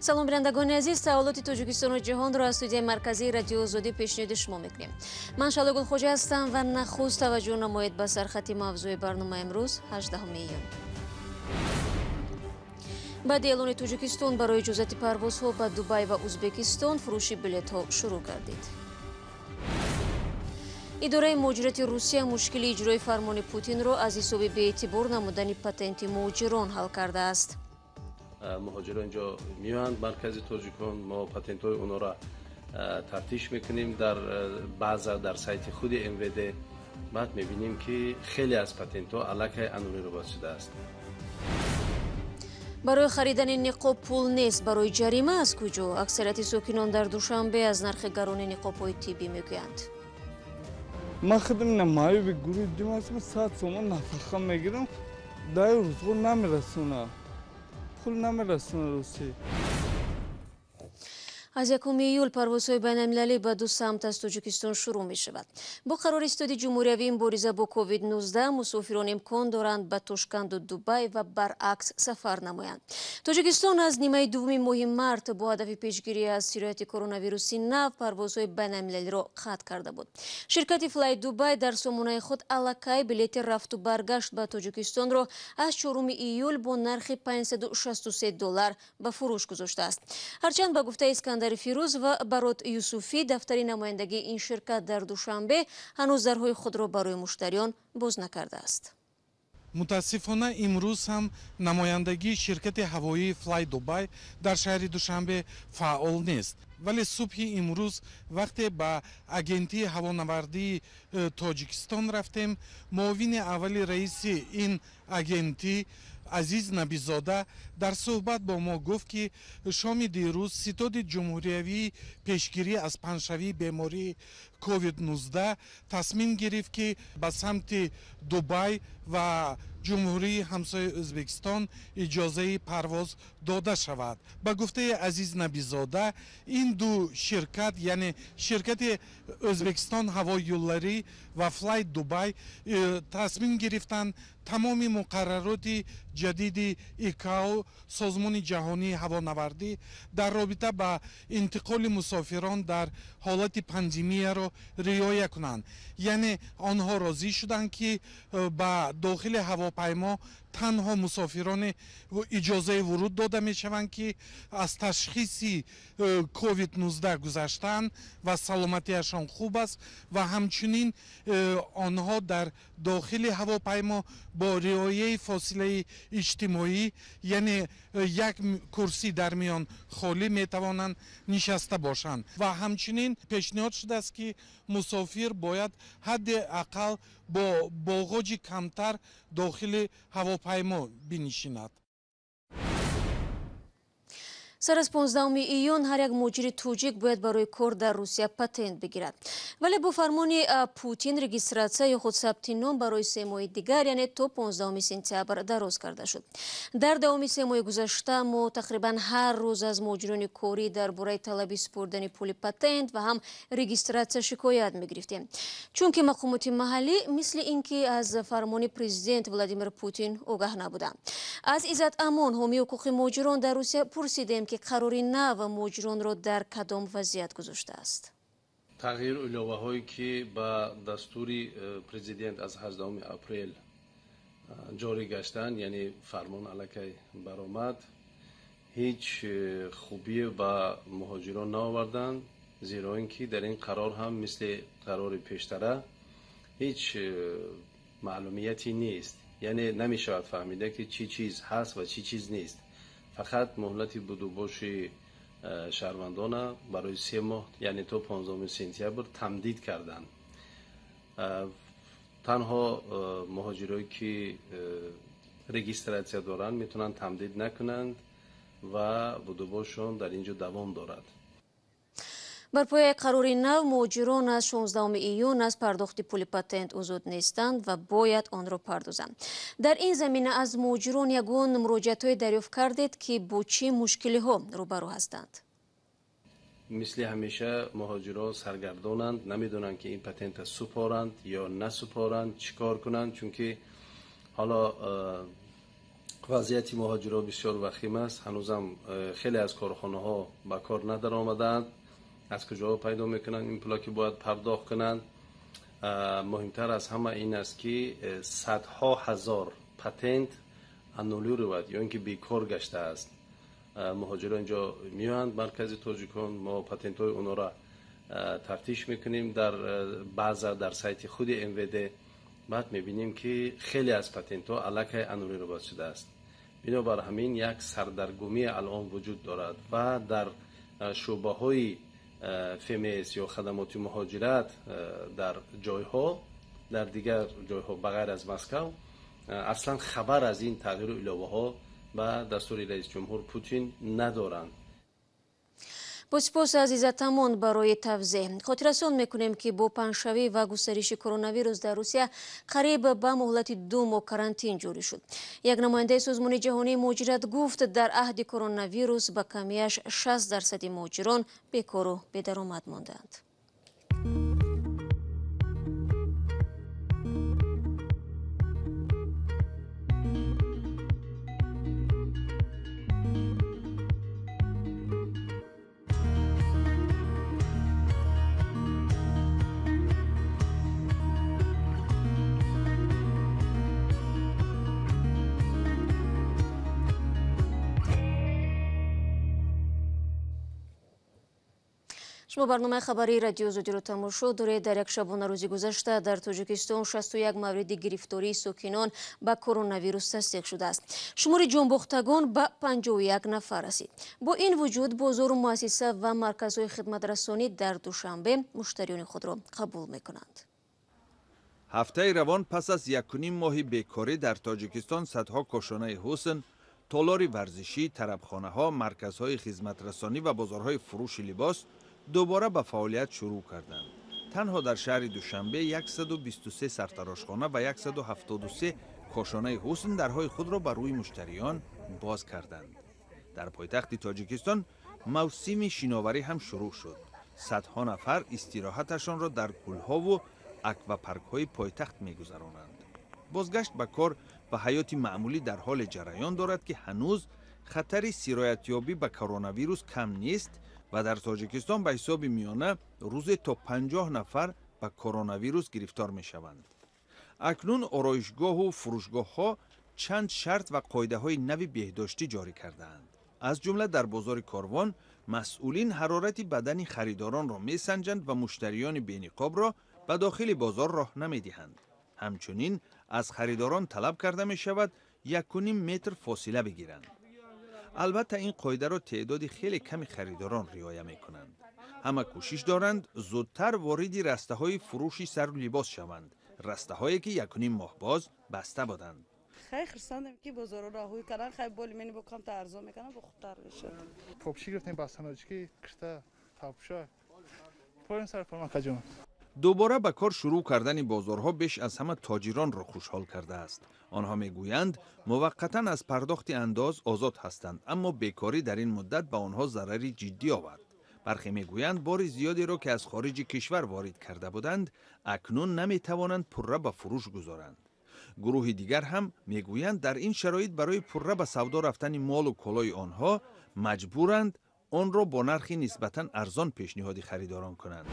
салом бинандагони азиз, саолоти Тоҷикистону ҷаҳонро аз студияи марказии радиои Озодӣ пешниҳоди шумо мекунем. Ман Шалогул Хоҷа ҳастам ва нахуст таваҷҷӯҳ намоед ба сархати мавзӯи барнома имрӯз 18 июн. баъди эълони Тоҷикистон барои иҷозати парвозҳо ба Дубай ва Узбекистон фурӯши билетҳо шурӯъ гардид. идораи муҳоҷирати Русия мушкили иҷрои фармони Путинро аз ҳисоби беэътибор намудани патенти муҳоҷирон ҳал кардааст. مهاجران اینجا میان مرکز توجیکان ما پتنت های اونا را تفتیش میکنیم در سایت خود MVD بعد میبینیم که خیلی از پتنت ها علیه قانونی رباط شده است. барои харидани ниқоб пул нест, барои ҷарима аз куҷо? аксарияти сокинон дар Душанбе аз нархи гарони ниқобҳои тиббӣ мегӯянд. من خودم نمایی به گروه دیم هستم 100 سومن نفقه میگیرم دای روزگو نمیرسونه پول نمیرسونه روسی. аз 1 июл парвозҳои байналмилалӣ ба ду самт аз Тоҷикистон шурӯъ мешавад. бо қарори истоди ҷумҳуриявии мубориза бо COVID-19 мусофирон имкон доранд ба Тошканду Дубай ва баръакс сафар намоянд. Тоҷикистон аз нимаи дуввуми моҳи март бо ҳадафи пешгирӣ аз сирояти коронавируси нав парвозҳои байналмилалиро қатъ карда буд. ширкати Fly Dubai дар сомонаи худ аллакай билети рафту баргашт ба Тоҷикистонро аз 4 июл бо нархи $563 ба фурӯш гузоштааст. ҳарчанд ба гуфтаи Искандар Фирӯз ва Барот Юсуфӣ дафтари намояндагии ин ширкат дар Душанбе ҳанӯз дарҳои худро барои муштариён боз накардааст. мутаассифона имрӯз ҳам намояндагии ширкати ҳавоии Fly Dubai дар шаҳри Душанбе фаъол нест. вале субҳи имрӯз вақте ба агентии ҳавонавардии Тоҷикистон рафтем, муовини аввали раиси ин агентӣ Азиз Набизода дар суҳбат бо мо гуфт ки шоми дирӯз ситоди ҷумҳуриявии пешгирӣ аз паншавии бемории COVID-19 тасмим гирифт ки ба самти Дубай ва ҷумҳурии ҳамсояи Ӯзбекистон иҷозаи парвоз дода шавад. ба гуфтаи Азиз Набизода ин ду ширкат, яъне ширкати Ӯзбекистон ҳавои юлларӣ ва Fly Dubai тасмим гирифтанд тамоми муқаррароти ҷадиди ИКАО, созмони ҷаҳонии ҳавонавардӣ дар робита ба интиқоли мусофирон дар ҳолати пандемияро риоя кунанд. яъне онҳо розӣ шуданд ки ба дохили ҳавопаймо танҳо мусофирони иҷозаи вуруд дода мешаванд ки аз ташхиси COVID-19 гузаштаанд ва саломатиашон хуб аст ва ҳамчунин онҳо дар дохили ҳавопаймо бо риояи фосилаи иҷтимоӣ, яъне як курсӣ дар миён холӣ метавонанд нишаста бошанд ва ҳамчунин пешниҳод шудааст ки мусофир бояд ҳадди ақал бо боғоҷи камтар дохили ҳавопаймо бинишинад. сар аз 15 июн ҳар як муҳоҷири тоҷик бояд барои кор дар Русия патент бигирад. вале бо фармони Путин регистратсия ё худ сабти ном барои 3 моҳи дигар, яъне то 15 сентябр дароз карда шуд. дар давоми 3 моҳи гузашта мо тақрибан ҳар рӯз аз муҳоҷирони корӣ дар бораи талаби супурдани пули патент ва ҳам регистратсия шикоят мегирифтем. чунки мақомоти маҳаллӣ мисли ин ки аз фармони президент Владимир Путин огаҳ набуданд. аз Иззат Амон, ҳомии ҳуқуқи муҳоҷирон дар Русия пурсидем ки қарори нав муҳоҷиронро дар кадом вазъият гузоштааст. تغییر иловаҳое ки ба дастури президент аз 18 апрел ҷорӣ гаштанд, яъне фармон аллакай баромад, ҳеҷ хубие ба муҳоҷирон наоварданд, зеро ин ки дар ин қарор ҳам мисли қарори пештара ҳеҷ маълумияте нест, яъне намешавад фаҳмида ки чӣ чиз ҳаст ва чӣ чиз нест. фақат муҳлати будубоши шаҳрвандона барои 3 моҳ, яъне то 15 сентябр тамдид карданд. танҳо муҳоҷироне ки регистратсия доранд метавонанд тамдид накунанд ва будубошон дар инҷо давом дорад. бар пояи қарори нав муҳоҷирон аз 16 июн аз пардохти пули патент озод нестанд ва бояд онро пардозанд. дар ин замина аз муҳоҷирон ягон муроҷиатҳое дарёфт кардед ки бо чӣ мушкилиҳо рӯбарӯ ҳастанд? мисли ҳамеша муҳоҷирон саргардонанд, намедонанд ки ин патента супоранд ё насупоранд, чӣ кор кунанд, чунки ҳоло وضعیت مهاجران بسیار وخیم است. هنوزم خیلی از کارخانه ها به کار ندار آمدند. از کجا پیدا میکنند این پولا که باید پرداخت کنند؟ مهمتر از همه این است که صدها هزار پتنت انولی رو یا اینکه بیکار گشته است. مهاجران اینجا میاند مرکز تاجیکان، ما پتنت های اونا را تفتیش میکنیم در سایت خود MVD. بعد میبینیم که خیلی از پتنت ها علیه انولی رو شده است. بنابر همین یک سردرگمی الان وجود دارد و در شعبه های فیمیس یا خدمات مهاجرت در جایها، در دیگر جایها بغیر از مسکو اصلا خبر از این تغییر الهه ها به دستور رئیس جمهور پوتین ندارند. با سپاس عزیزتمان برای توضیح. خاطررسان میکنیم که با پنجشنبه و گسترش کرونا ویروس در روسیه قریب به مهلت 2 ماه کرانتین جاری شد. یک نماینده سازمان جهانی مهاجرت گفت در عهد کرونا ویروس به کمیش 60% مهاجران بیکار و بی‌درآمد ماندند. شما برنامه خبری رادیو زودی رو تماشا دارید. در یک شبانه روزی گذشته در تاجیکستان 61 مورد گرفتاری ساکنان با کرونا ویروس تصدیق شده است. شمار جانباختگان به 51 نفر رسید. با این وجود بازار و مؤسسه و مرکزهای خدمت رسانی در دوشنبه مشتریان خود را قبول می‌کنند. هفته روان پس از 1.5 ماه بیکاری در تاجیکستان صدها کاشانه حسن، تالار ورزشی، طربخانه‌ها، مرکزهای خدمت رسانی و بازارهای فروش لباس دوباره به فعالیت شروع کردند. تنها در شهر دوشنبه 123 سرتراشخانه و 173 کاشانه حسن درهای خود را بر روی مشتریان باز کردند. در پایتخت تاجیکستان موسم شناوری هم شروع شد. صدها نفر استراحتشان را در کول‌ها و اکواپارک‌های پایتخت می‌گذرانند. بازگشت به کار و حیات معمولی در حال جریان دارد که هنوز خطر سرایت‌یابی به کرونا ویروس کم نیست و در تاجیکستان به حساب میانه روزی تا 50 نفر به کرونا ویروس گرفتار می شوند. اکنون آرایشگاه و فروشگاه ها چند شرط و قاعده های نوی بهداشتی جاری کردند. از جمله در بازار کاروان مسئولین حرارت بدن خریداران را می سنجند و مشتریان بی‌نقاب را به داخل بازار راه نمی دهند. همچنین از خریداران طلب کرده می شود 1.5 متر فاصله بگیرند. البته این قاعده را تعداد خیلی کمی خریداران رعایت می‌کنند. همه کوشش دارند زودتر وارد رسته‌های فروشی سر و لباس شوند. رسته‌هایی که 1.5 ماه باز بسته بودند. خیلی خرسندم که بازار راهوی کردن خیلی بالی منی با کم تا ارزان میکنن با خودتر بشه. پاپشی گرفتیم بستناجی کشته تاپشا. پایین سر فرمان کجا. دوباره به کار شروع کردن بازارها بیش از همه تاجران را خوشحال کرده است. آنها میگویند موقتا از پرداخت انداز آزاد هستند، اما بیکاری در این مدت به آنها ضرری جدی آورد. برخی میگویند بار زیادی را که از خارج کشور وارد کرده بودند اکنون نمیتوانند پره به فروش گذارند. گروه دیگر هم میگویند در این شرایط برای پره به سودا رفتن مال و کالای آنها مجبورند آن را با نرخی نسبتا ارزان پیشنهاد خریداران کنند.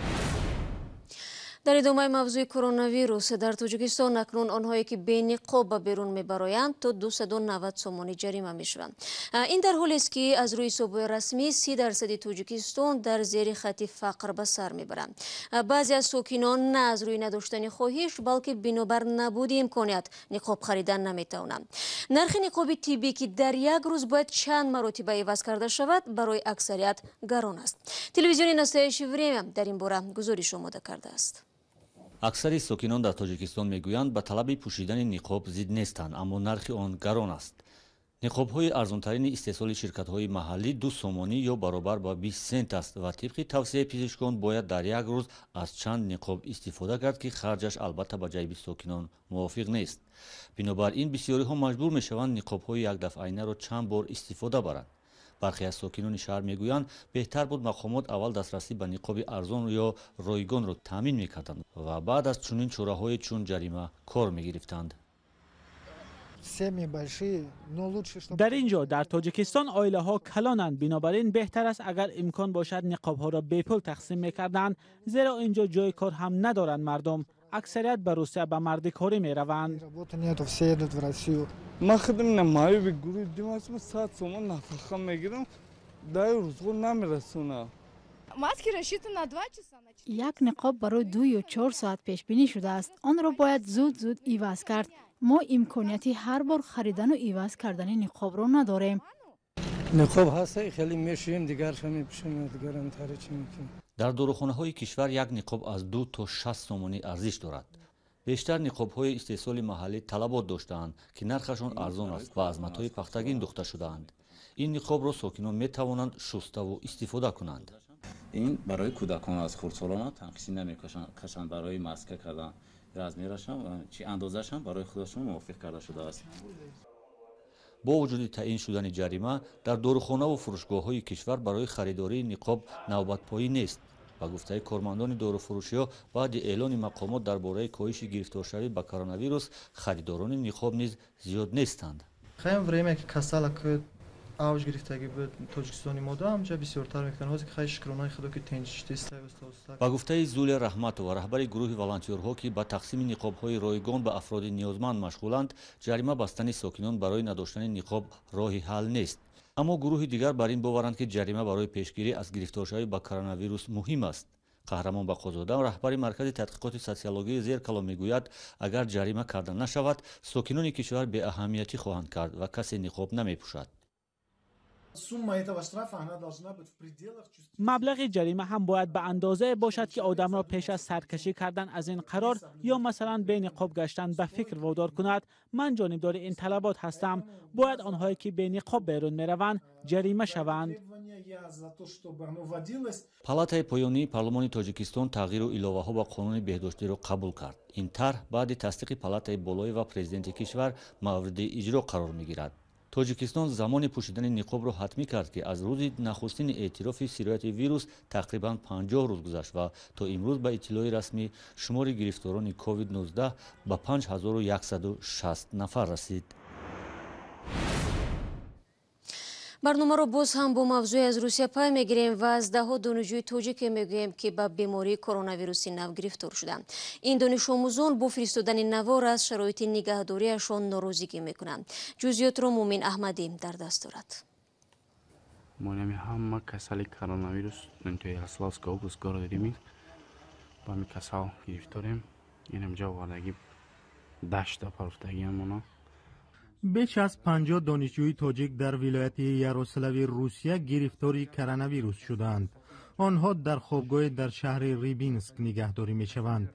در ادامه موضوع کرونا ویروس در تاجیکستان اکنون آنهایی که بی نقاب به بیرون میبرایند تا 290 سومانی جریمه میشوند. این در حالی است که از روی حساب‌های رسمی 30% تاجیکستان در زیر خط فقر به سر میبرند. بعضی از ساکنان نه از روی نداشتن خواهش بلکه بنابر نبود امکانیت نقاب خریدن نمیتوانند. نرخ نقاب طبی که در یک روز باید چند مرتبه عوض کرده شود برای اکثریت گران است. تلویزیون نصایش وریم در این باره گزارش آماده کرده است. аксари сокинон дар тоҷикистон мегӯянд ба талаби пӯшидани ниқоб зид нестанд, аммо нархи он гарон аст. ниқобҳои арзонтарини истеҳсоли ширкатҳои маҳаллӣ 2 сомонӣ ё баробар ба 20 сент аст ва тибқи тавсияи пизишкон бояд дар як рӯз аз чанд ниқоб истифода кард ки харҷаш албатта ба ҷайби сокинон мувофиқ нест. бинобар ин бисёриҳо маҷбур мешаванд ниқобҳои якдафъаинаро чанд бор истифода баранд. برخی از ساکنان شهر میگویند بهتر بود مقامات اول دسترسی به نقاب ارزان یا رایگان را تامین میکردند و بعد از چنین چاره‌های چون جریمه کار میگرفتند. در اینجا در تاجیکستان آیله ها کلانند، بنابراین بهتر است اگر امکان باشد نقاب ها را بپول تقسیم میکردند، زیرا اینجا جای کار هم ندارند. مردم اکثریت به روسیه به مرد کاری میروند. من خودم نمایی به گروه دیماسم 100 سومن نفقه میگیرم، دای روزگار نمیرسونه. یک نقاب برای 2 یا 4 ساعت پیش بینی شده است. آن را باید زود عوض کرد. ما امکانیتی هر بار خریدن و عوض کردن نقاب را نداریم. نقاب هست خیلی میشیم دیگرش میپوشیم دیگرم ترچ میکنیم. در داروخانه‌های کشور یک نقاب از 2 تا 60 سومنی ارزش دارد. بیشتر نقاب‌های استحصال محلی طلبات داشتند که نرخشان ارزان است و از متای پختگین دوخته شده‌اند. این نقاب را ساکنان میتوانند شسته و استفاده کنند. این برای کودکان از خردسالان تنقیسی نمیکشند، برای مسکه کردن رزمیرشان چی اندازه‌شان برای خودشون موافق کرده شده است. با وجود تعیین شدن جریمه در داروخانه و فروشگاه‌های کشور برای خریداری نقاب نوبت‌پایی نیست. با گفته کارمندان داروفروشی‌ها بعد اعلان مقامات درباره کاهش گرفتارشوی به کرونا ویروس، خریداران نقاب نیز زیاد نیستند. خیلی время که کسالک اوج گرفتگی بود تاجیکستانی ماده همجا بسیارتر میکنه واسه که خیلی کرونا خدا که تنش تست است. با گفته زول رحمت و رهبر گروه والنتیرها که با تقسیم نقاب‌های رایگان به افراد نیازمند مشغولند، جریمه بستن ساکنان برای نداشتن نقاب راهی حل نیست. اما گروه دیگر بر این باورند که جریمه برای پیشگیری از گرفتارشوی به کرونا ویروس مهم است. قهرمان بقازاده رهبر مرکز تحقیقات سوسیولوژی زیرکلا میگوید اگر جریمه کرده نشود ساکنان کشور بی اهمیتی خواهند کرد و کسی نقاب نمیپوشد. مبلغ جریمه هم باید به اندازه باشد که آدم را پیش از سرکشی کردن از این قرار یا مثلا به نقاب گشتن به فکر وادار کند. من جانبدار این طلبات هستم. باید آنهایی که به نقاب بیرون میروند جریمه شوند. پالاتای پایانی پارلمانی تاجیکستان تغییر و الоваҳо ба қонуни беҳдоштиро қабул кард. ин тарҳ баъди тасдиқи палатаи болоӣ ва президенти кишвар мавриди иҷро қарор мегирад. тоҷикистон замони пӯшидани ниқобро ҳатмӣ кард ки аз рӯзи нахустини эътирофи сирояти вирус тақрибан 50 рӯз гузашт ва то имрӯз ба иттилои расмӣ шумори гирифторони COVID-19 ба 5160 нафар расид. барномаро боз ҳам бо мавзӯи аз русия пай мегирем ва аз даҳо донишҷӯи тоҷике мегӯем ки ба бемории коронавируси нав гирифтор шуданд. ин донишомӯзон бо фиристодани навор аз шароити нигаҳдориашон норозигӣ мекунанд. ҷузъиётро мумин аҳмадӣ дар даст дорад. монами ҳама касали коронавирус интои Ярославска област города Римин ба ми касал гирифторем. инамҷа овардаги дашта паруфтагиам оно. بیش از 50 دانشجوی تاجیک در ولایت یاروسلاوی روسیه گرفتاری کرونا شدند. آنها در خوابگاه در شهر ریبینسک نگهداری می شوند.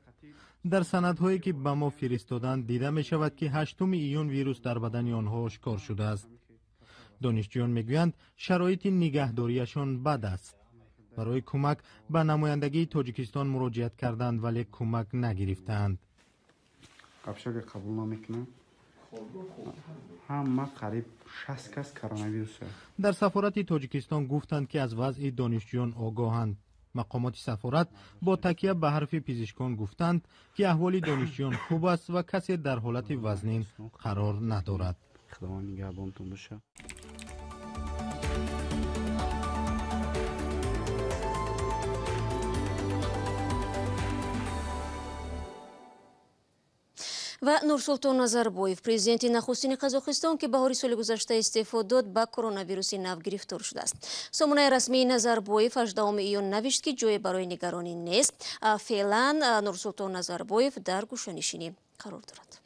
در سندهایی که به ما فرستادند دیده می شود که 8 ایون ویروس در بدن آنها آشکار شده است. دانشجویان میگویند شرایط نگهداریشان بد است. برای کمک به نمایندگی تاجیکستان مراجعت کردند ولی کمک نگرفتند. قبول نمیکنند. همه قریب 60 کس کرونا ویروس. در سفارت تاجیکستان گفتند که از وضع دانشجویان آگاهند. مقامات سفارت با تکیه به حرف پزشکان گفتند که احوال دانشجویان خوب است و کسی در حالت وزنین قرار ندارد. خدا نگهبانتون باشه. و نورسултон Назарбоев президенти нахустини Қазоқистон ки баҳори соли гузашта истеъфо дод ба коронавируси нав гирифтор шудааст. сомонаи расмии Назарбоев 18 июн навишт ки ҷое барои нигаронӣ нест. феълан Нурсултон Назарбоев дар гӯшонишинӣ қарор дорад.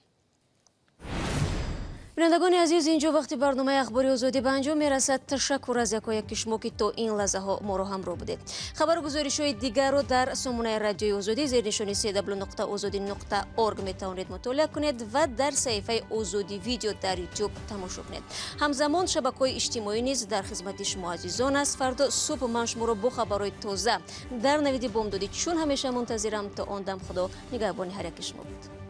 бинандагони азиз, инҷо вақти барномаи ахбори озодӣ ба анҷом мерасад. ташаккур аз якояки шумо ки то ин лаҳзаҳо моро ҳамроҳ будед. хабару гузоришҳои дигарро дар сомонаи радиои озодӣ зернишони www.ozodi.org метавонед мутолиа кунед ва дар саҳифаи озодӣ видео дар YouTube тамошо кунед. ҳамзамон шабакаҳои иҷтимоӣ низ дар хизмати шумо азизон аст. фардо субҳ ман шуморо бо хабарҳои тоза дар навиди бомдодӣ чун ҳамеша мунтазирам. то он дам худо нигаҳбони ҳар яки шумо буд.